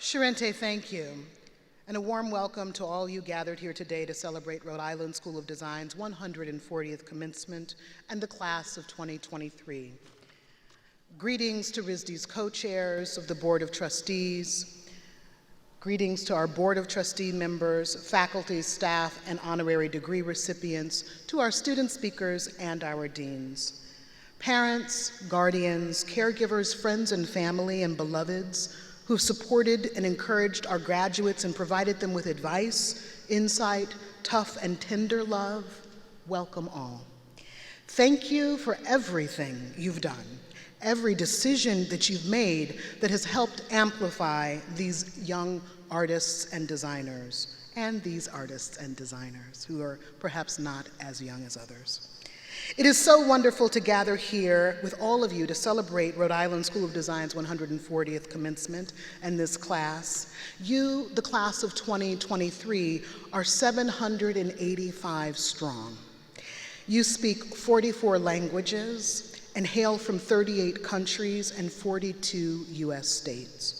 Sharente, thank you. And a warm welcome to all you gathered here today to celebrate Rhode Island School of Design's 140th commencement and the class of 2023. Greetings to RISD's co-chairs of the Board of Trustees. Greetings to our Board of Trustee members, faculty, staff, and honorary degree recipients, to our student speakers and our deans. Parents, guardians, caregivers, friends and family, and beloveds who've supported and encouraged our graduates and provided them with advice, insight, tough and tender love, welcome all. Thank you for everything you've done, every decision that you've made that has helped amplify these young artists and designers, and these artists and designers who are perhaps not as young as others. It is so wonderful to gather here with all of you to celebrate Rhode Island School of Design's 140th commencement and this class. You, the class of 2023, are 785 strong. You speak 44 languages and hail from 38 countries and 42 US states.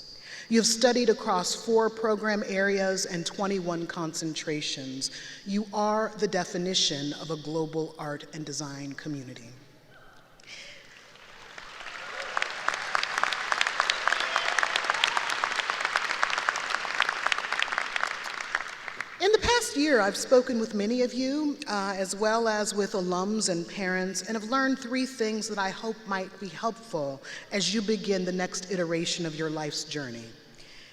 You have studied across 4 program areas and 21 concentrations. You are the definition of a global art and design community. In the past year, I've spoken with many of you, as well as with alums and parents, and have learned 3 things that I hope might be helpful as you begin the next iteration of your life's journey.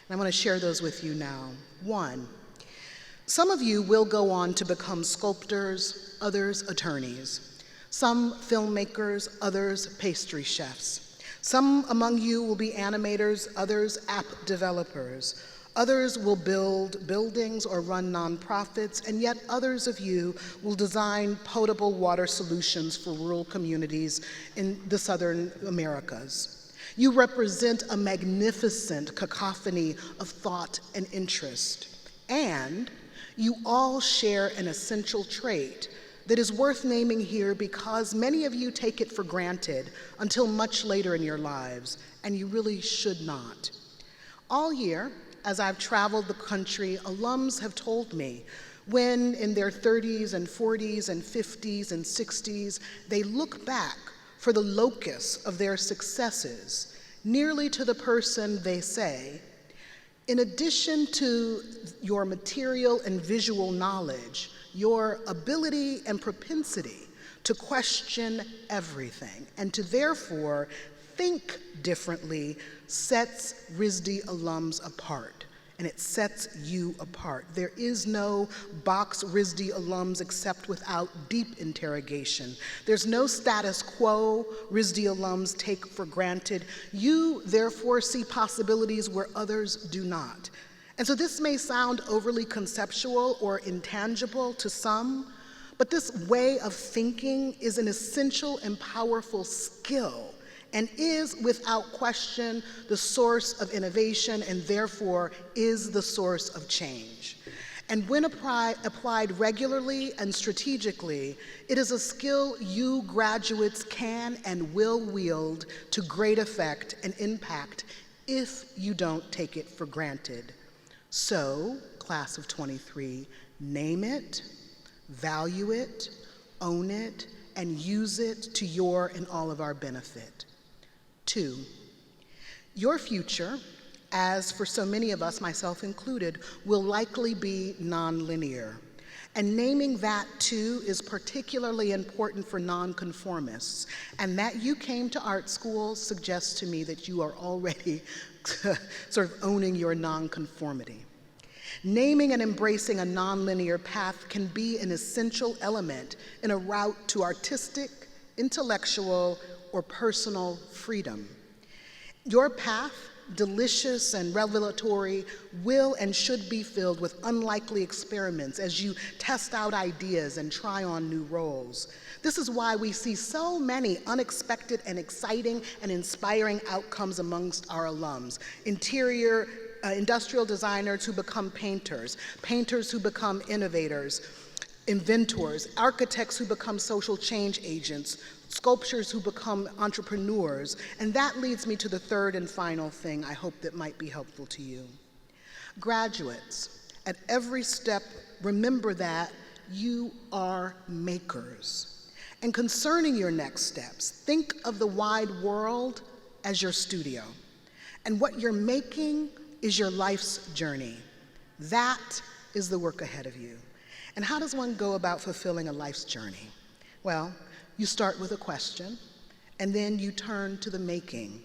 And I want to share those with you now. 1, some of you will go on to become sculptors, others attorneys. Some filmmakers, others pastry chefs. Some among you will be animators, others app developers. Others will build buildings or run nonprofits, and yet others of you will design potable water solutions for rural communities in the Southern Americas. You represent a magnificent cacophony of thought and interest, and you all share an essential trait that is worth naming here because many of you take it for granted until much later in your lives, and you really should not. All year, as I've traveled the country, alums have told me when in their 30s and 40s and 50s and 60s, they look back for the locus of their successes, nearly to the person they say, in addition to your material and visual knowledge, your ability and propensity to question everything and to therefore think differently sets RISD alums apart, and it sets you apart. There is no box RISD alums except without deep interrogation. There's no status quo RISD alums take for granted. You therefore see possibilities where others do not. And so this may sound overly conceptual or intangible to some, but this way of thinking is an essential and powerful skill and is, without question, the source of innovation and therefore is the source of change. And when applied regularly and strategically, it is a skill you graduates can and will wield to great effect and impact if you don't take it for granted. So, class of 23, name it, value it, own it, and use it to your and all of our benefit. 2, your future, as for so many of us, myself included, will likely be nonlinear. And naming that too is particularly important for nonconformists. And that you came to art school suggests to me that you are already sort of owning your nonconformity. Naming and embracing a nonlinear path can be an essential element in a route to artistic, intellectual, or personal freedom. Your path, delicious and revelatory, will and should be filled with unlikely experiments as you test out ideas and try on new roles. This is why we see so many unexpected and exciting and inspiring outcomes amongst our alums. Industrial designers who become painters, painters who become innovators, inventors, architects who become social change agents, sculptors who become entrepreneurs. And that leads me to the third and final thing I hope that might be helpful to you. Graduates, at every step, remember that you are makers. And concerning your next steps, think of the wide world as your studio. And what you're making is your life's journey. That is the work ahead of you. And how does one go about fulfilling a life's journey? Well, you start with a question, and then you turn to the making.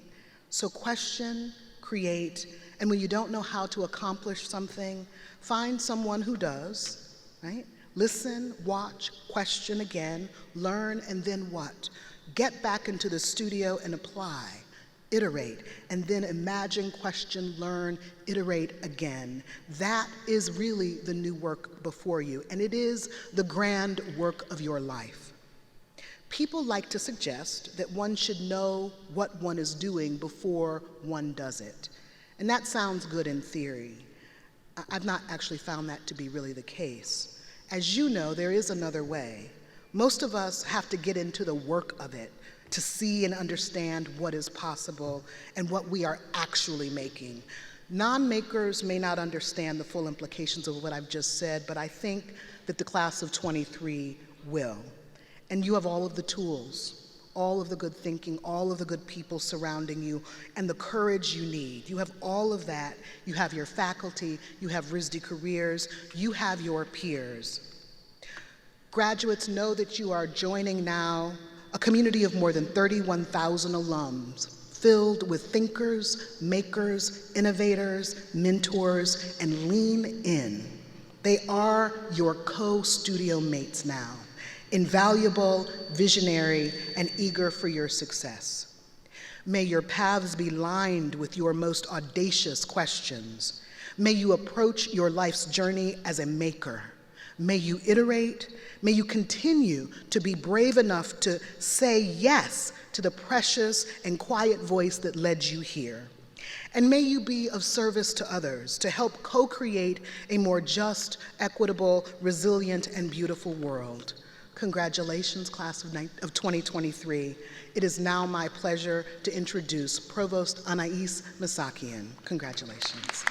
So question, create, and when you don't know how to accomplish something, find someone who does, right? Listen, watch, question again, learn, and then what? Get back into the studio and apply, iterate, and then imagine, question, learn, iterate again. That is really the new work before you, and it is the grand work of your life. People like to suggest that one should know what one is doing before one does it. And that sounds good in theory. I've not actually found that to be really the case. As you know, there is another way. Most of us have to get into the work of it to see and understand what is possible and what we are actually making. Non-makers may not understand the full implications of what I've just said, but I think that the class of 23 will. And you have all of the tools, all of the good thinking, all of the good people surrounding you, and the courage you need. You have all of that. You have your faculty, you have RISD careers, you have your peers. Graduates, know that you are joining now a community of more than 31,000 alums, filled with thinkers, makers, innovators, mentors, and lean in. They are your co-studio mates now, invaluable, visionary, and eager for your success. May your paths be lined with your most audacious questions. May you approach your life's journey as a maker. May you iterate. May you continue to be brave enough to say yes to the precious and quiet voice that led you here. And may you be of service to others to help co-create a more just, equitable, resilient, and beautiful world. Congratulations, class of 2023. It is now my pleasure to introduce Provost Anais Masakian. Congratulations.